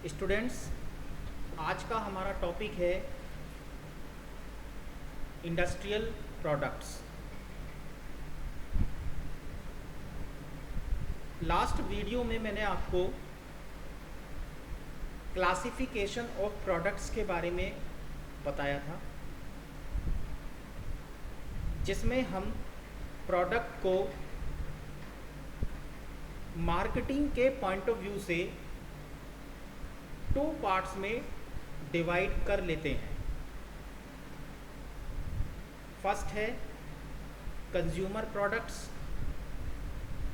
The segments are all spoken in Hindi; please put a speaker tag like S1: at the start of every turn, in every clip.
S1: स्टूडेंट्स, आज का हमारा टॉपिक है इंडस्ट्रियल प्रोडक्ट्स। लास्ट वीडियो में मैंने आपको क्लासिफिकेशन ऑफ प्रोडक्ट्स के बारे में बताया था, जिसमें हम प्रोडक्ट को मार्केटिंग के पॉइंट ऑफ व्यू से टू पार्ट्स में डिवाइड कर लेते हैं। फर्स्ट है consumer products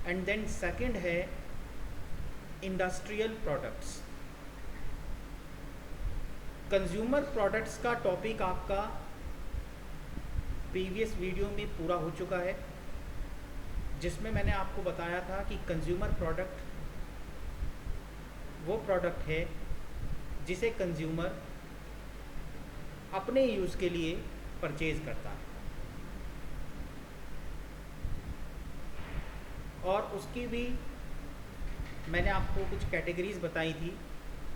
S1: and then second है इंडस्ट्रियल प्रोडक्ट्स। कंज्यूमर प्रोडक्ट्स का टॉपिक आपका प्रीवियस वीडियो में पूरा हो चुका है, जिसमें मैंने आपको बताया था कि कंज्यूमर प्रोडक्ट वो प्रोडक्ट है जिसे कंज्यूमर अपने यूज़ के लिए परचेज करता है और उसकी भी मैंने आपको कुछ कैटेगरीज बताई थी,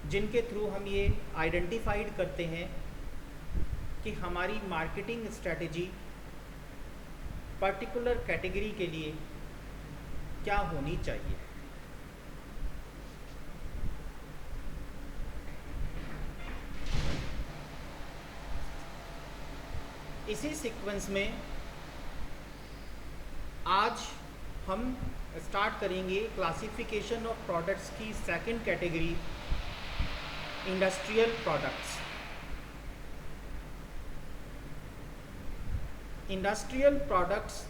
S1: जिनके थ्रू हम ये आइडेंटिफाइड करते हैं कि हमारी मार्केटिंग स्ट्रैटेजी पर्टिकुलर कैटेगरी के लिए क्या होनी चाहिए। इसी सीक्वेंस में आज हम स्टार्ट करेंगे क्लासिफिकेशन ऑफ प्रोडक्ट्स की second category, industrial products. Industrial products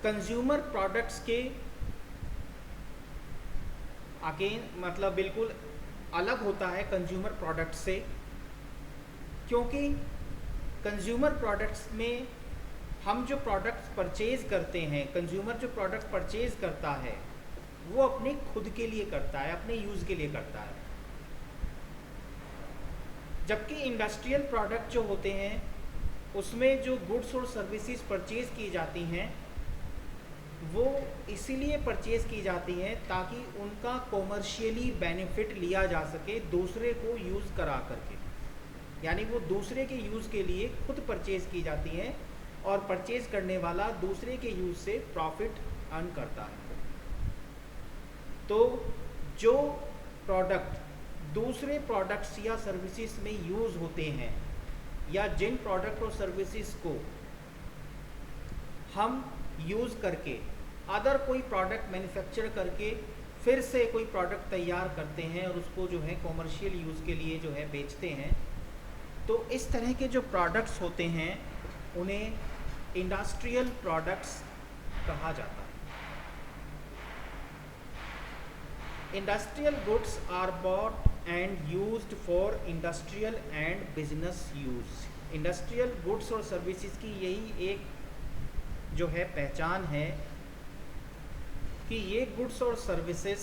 S1: consumer products के अगेन मतलब बिल्कुल अलग होता है कंज्यूमर प्रोडक्ट्स से, क्योंकि कंज्यूमर प्रोडक्ट्स में हम जो प्रोडक्ट्स परचेज करते हैं, कंज्यूमर जो प्रोडक्ट्स परचेज करता है वो अपने खुद के लिए करता है, अपने यूज़ के लिए करता है। जबकि इंडस्ट्रियल प्रोडक्ट जो होते हैं उसमें जो गुड्स और सर्विसेज परचेज की जाती हैं वो इसीलिए परचेज की जाती हैं ताकि उनका कॉमर्शियली बेनिफिट लिया जा सके दूसरे को यूज़ करा करके, यानी वो दूसरे के यूज़ के लिए खुद परचेज की जाती हैं और परचेज करने वाला दूसरे के यूज़ से प्रॉफिट अर्न करता है। तो जो प्रोडक्ट दूसरे प्रोडक्ट्स या सर्विसेज में यूज़ होते हैं, या जिन प्रोडक्ट और सर्विसेज को हम यूज़ करके अदर कोई प्रोडक्ट मैन्युफैक्चर करके फिर से कोई प्रोडक्ट तैयार करते हैं और उसको जो है कॉमर्शियल यूज़ के लिए जो है बेचते हैं, तो इस तरह के जो प्रोडक्ट्स होते हैं उन्हें इंडस्ट्रियल प्रोडक्ट्स कहा जाता है। Industrial goods are bought and used for industrial and business use. Industrial goods और सर्विसेज की यही एक जो है पहचान है कि ये गुड्स और सर्विसेज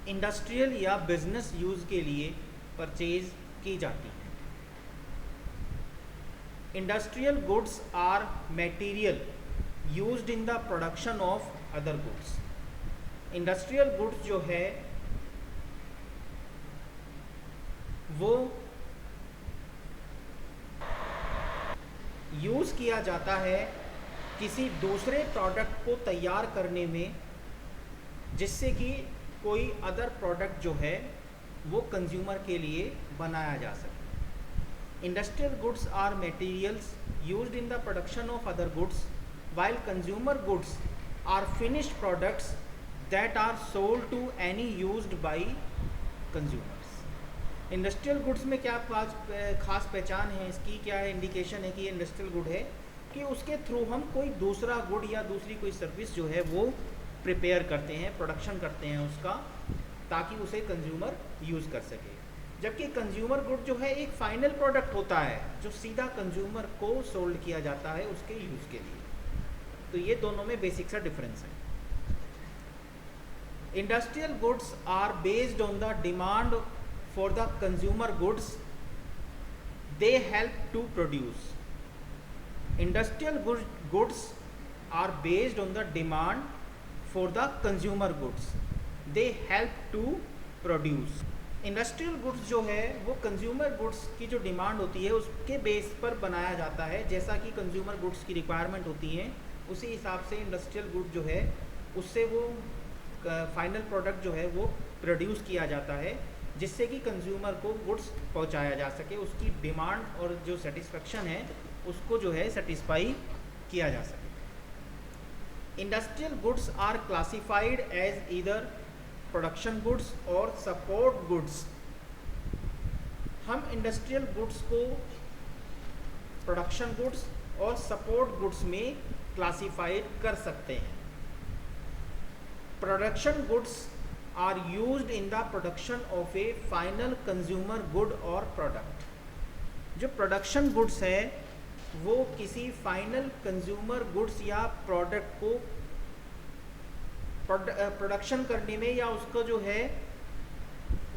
S1: इंडस्ट्रियल या बिजनेस यूज के लिए परचेज की जाती हैं। Industrial goods are material used in the production of other goods. Industrial goods जो है वो यूज़ किया जाता है किसी दूसरे प्रोडक्ट को तैयार करने में, जिससे कि कोई अदर प्रोडक्ट जो है वो कंज्यूमर के लिए बनाया जा सके। Industrial goods are materials used in the production of other goods, while consumer goods are finished products that are sold to any used by consumers। Industrial goods में क्या खास पहचान है इसकी, क्या इंडिकेशन है कि ये इंडस्ट्रियल गुड है, कि उसके थ्रू हम कोई दूसरा गुड या दूसरी कोई सर्विस जो है वो प्रिपेयर करते हैं, प्रोडक्शन करते हैं उसका, ताकि उसे कंज्यूमर यूज़ कर सके। जबकि कंज्यूमर गुड जो है एक फाइनल प्रोडक्ट होता है जो सीधा कंज्यूमर को सोल्ड किया जाता है उसके यूज़ के लिए। तो ये दोनों में बेसिक सा डिफरेंस है। Industrial goods are based on the demand for the consumer goods they help to produce. Industrial goods are based on the demand for the consumer goods. They help to produce. Industrial goods जो है वो कंज्यूमर गुड्स की जो डिमांड होती है उसके बेस पर बनाया जाता है, जैसा कि कंज्यूमर गुड्स की रिक्वायरमेंट होती है उसी हिसाब से इंडस्ट्रियल गुड जो है उससे वो फाइनल प्रोडक्ट जो है वो प्रोड्यूस किया जाता है, जिससे कि कंज्यूमर को गुड्स पहुंचाया जा सके, उसकी डिमांड और जो सेटिस्फेक्शन है उसको जो है सेटिस्फाई किया जा सके। Industrial goods are classified as either production goods और सपोर्ट गुड्स। हम इंडस्ट्रियल गुड्स को प्रोडक्शन गुड्स और सपोर्ट गुड्स में क्लासिफाइड कर सकते हैं। Production goods are used in the production of a final consumer good और प्रोडक्ट। जो प्रोडक्शन गुड्स है वो किसी फाइनल कंज्यूमर गुड्स या प्रोडक्ट को प्रोडक्शन करने में या उसको जो है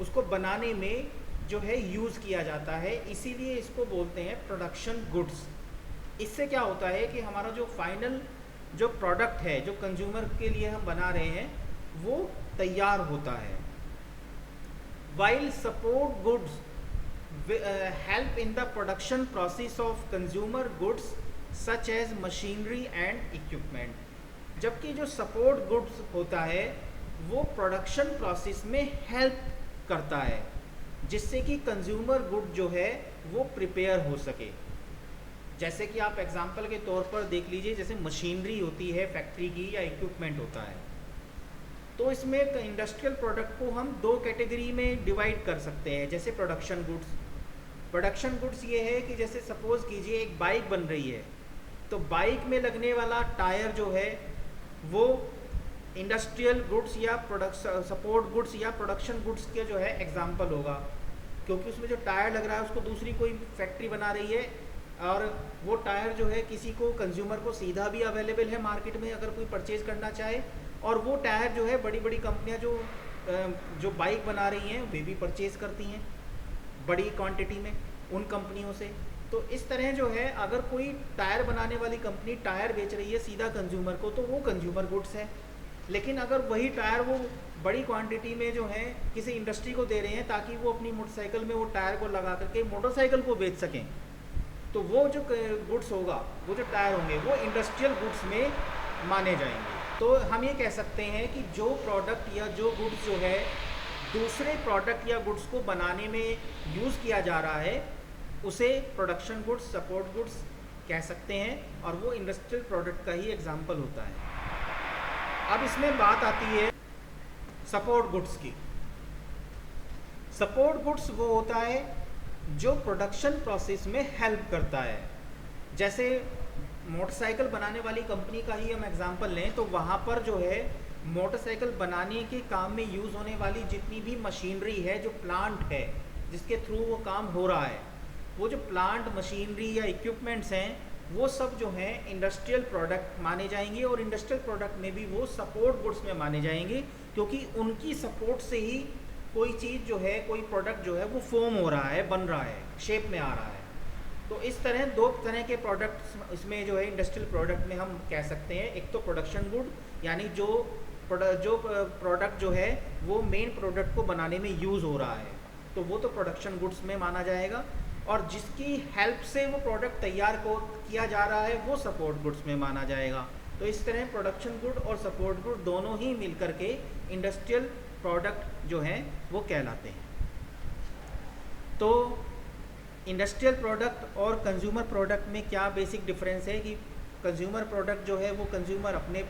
S1: उसको बनाने में जो है यूज़ किया जाता है, इसीलिए इसको बोलते हैं प्रोडक्शन गुड्स। इससे क्या होता है कि हमारा जो फाइनल जो प्रोडक्ट है जो कंज्यूमर के लिए हम बना रहे हैं वो तैयार होता है। While support goods help in the production process of consumer goods such as machinery and equipment. जबकि जो सपोर्ट गुड्स होता है वो प्रोडक्शन प्रोसेस में हेल्प करता है, जिससे कि कंज्यूमर गुड जो है वो प्रिपेयर हो सके। जैसे कि आप एग्जांपल के तौर पर देख लीजिए, जैसे मशीनरी होती है फैक्ट्री की या इक्विपमेंट होता है, तो इसमें इंडस्ट्रियल प्रोडक्ट को हम दो कैटेगरी में डिवाइड कर सकते हैं। जैसे प्रोडक्शन गुड्स ये है कि जैसे सपोज कीजिए एक बाइक बन रही है, तो बाइक में लगने वाला टायर जो है वो इंडस्ट्रियल गुड्स या सपोर्ट गुड्स या प्रोडक्शन गुड्स के जो है एग्जाम्पल होगा, क्योंकि उसमें जो टायर लग रहा है उसको दूसरी कोई फैक्ट्री बना रही है और वो टायर जो है किसी को कंज्यूमर को सीधा भी अवेलेबल है मार्केट में अगर कोई परचेज करना चाहे, और वो टायर जो है बड़ी बड़ी कंपनियां जो बाइक बना रही हैं वे भी परचेज करती हैं बड़ी क्वांटिटी में उन कंपनियों से। तो इस तरह जो है अगर कोई टायर बनाने वाली कंपनी टायर बेच रही है सीधा कंज्यूमर को, तो वो कंज्यूमर गुड्स है। लेकिन अगर वही टायर वो बड़ी क्वांटिटी में जो है किसी इंडस्ट्री को दे रहे हैं ताकि वो अपनी मोटरसाइकिल में वो टायर को लगा करके मोटरसाइकिल को बेच सकें, तो वो जो गुड्स होगा, वो जो टायर होंगे, वो इंडस्ट्रियल गुड्स में माने जाएंगे। तो हम ये कह सकते हैं कि जो प्रोडक्ट या जो गुड्स जो है दूसरे प्रोडक्ट या गुड्स को बनाने में यूज़ किया जा रहा है उसे प्रोडक्शन गुड्स, सपोर्ट गुड्स कह सकते हैं, और वो इंडस्ट्रियल प्रोडक्ट का ही एग्जाम्पल होता है। अब इसमें बात आती है सपोर्ट गुड्स की। सपोर्ट गुड्स वो होता है जो प्रोडक्शन प्रोसेस में हेल्प करता है। जैसे मोटरसाइकिल बनाने वाली कंपनी का ही हम एग्जांपल लें तो वहाँ पर जो है मोटरसाइकिल बनाने के काम में यूज़ होने वाली जितनी भी मशीनरी है, जो प्लांट है जिसके थ्रू वो काम हो रहा है, वो जो प्लांट मशीनरी या इक्विपमेंट्स हैं वो सब जो हैं इंडस्ट्रियल प्रोडक्ट माने जाएंगे, और इंडस्ट्रियल प्रोडक्ट में भी वो सपोर्ट गुड्स में माने जाएंगे, क्योंकि उनकी सपोर्ट से ही कोई चीज़ जो है, कोई प्रोडक्ट जो है वो फॉर्म हो रहा है, बन रहा है, शेप में आ रहा है। तो इस तरह दो तरह के प्रोडक्ट्स इसमें जो है इंडस्ट्रियल प्रोडक्ट में हम कह सकते हैं। एक तो प्रोडक्शन गुड, यानी जो प्रोडक्ट जो है वो मेन प्रोडक्ट को बनाने में यूज़ हो रहा है, तो वो तो प्रोडक्शन गुड्स में माना जाएगा, और जिसकी हेल्प से वो प्रोडक्ट तैयार को किया जा रहा है वो सपोर्ट गुड्स में माना जाएगा। तो इस तरह प्रोडक्शन गुड और सपोर्ट गुड दोनों ही मिल करके इंडस्ट्रियल प्रोडक्ट जो हैं वो कहलाते हैं। तो इंडस्ट्रियल प्रोडक्ट और कंज्यूमर प्रोडक्ट में क्या बेसिक डिफरेंस है कि कंज्यूमर प्रोडक्ट जो है वो कंज्यूमर अपने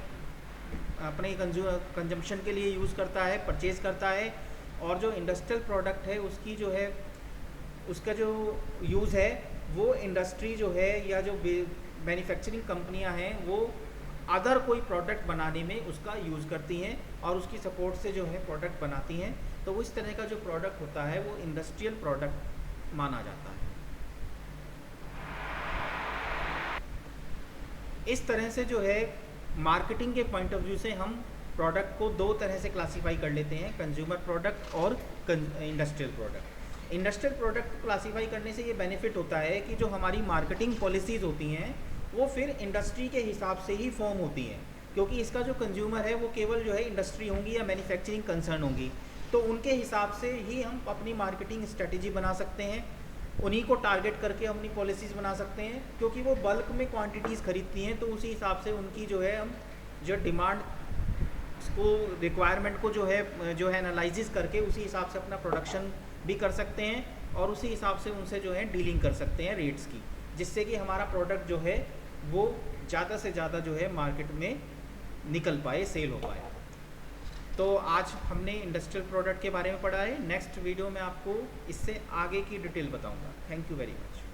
S1: कंजम्पशन के लिए यूज़ करता है, परचेज़ करता है, और जो इंडस्ट्रियल प्रोडक्ट है उसकी जो है उसका जो यूज़ है वो इंडस्ट्री जो है या जो मैन्युफैक्चरिंग कंपनियां हैं वो अदर कोई प्रोडक्ट बनाने में उसका यूज़ करती हैं और उसकी सपोर्ट से जो है प्रोडक्ट बनाती हैं। तो वो इस तरह का जो प्रोडक्ट होता है वो इंडस्ट्रियल प्रोडक्ट माना जाता है। इस तरह से जो है मार्केटिंग के पॉइंट ऑफ व्यू से हम प्रोडक्ट को दो तरह से क्लासीफाई कर लेते हैं, कंज्यूमर प्रोडक्ट और इंडस्ट्रियल प्रोडक्ट। इंडस्ट्रियल प्रोडक्ट को क्लासीफाई करने से ये बेनिफिट होता है कि जो हमारी मार्केटिंग पॉलिसीज़ होती हैं वो फिर इंडस्ट्री के हिसाब से ही फॉर्म होती हैं। क्योंकि इसका जो कंज्यूमर है वो केवल जो है इंडस्ट्री होंगी या मैन्युफैक्चरिंग कंसर्न होंगी, तो उनके हिसाब से ही हम अपनी मार्केटिंग स्ट्रेटजी बना सकते हैं, उन्हीं को टारगेट करके हम अपनी पॉलिसीज़ बना सकते हैं, क्योंकि वो बल्क में क्वांटिटीज़ खरीदती हैं, तो उसी हिसाब से उनकी जो है हम जो डिमांड को रिक्वायरमेंट को जो है एनालिसिस करके उसी हिसाब से अपना प्रोडक्शन भी कर सकते हैं और उसी हिसाब से उनसे जो है डीलिंग कर सकते हैं रेट्स की, जिससे कि हमारा प्रोडक्ट जो है वो ज़्यादा से ज़्यादा जो है मार्केट में निकल पाए, सेल हो पाए। तो आज हमने इंडस्ट्रियल प्रोडक्ट के बारे में पढ़ा है। नेक्स्ट वीडियो में आपको इससे आगे की डिटेल बताऊंगा। Thank you very much.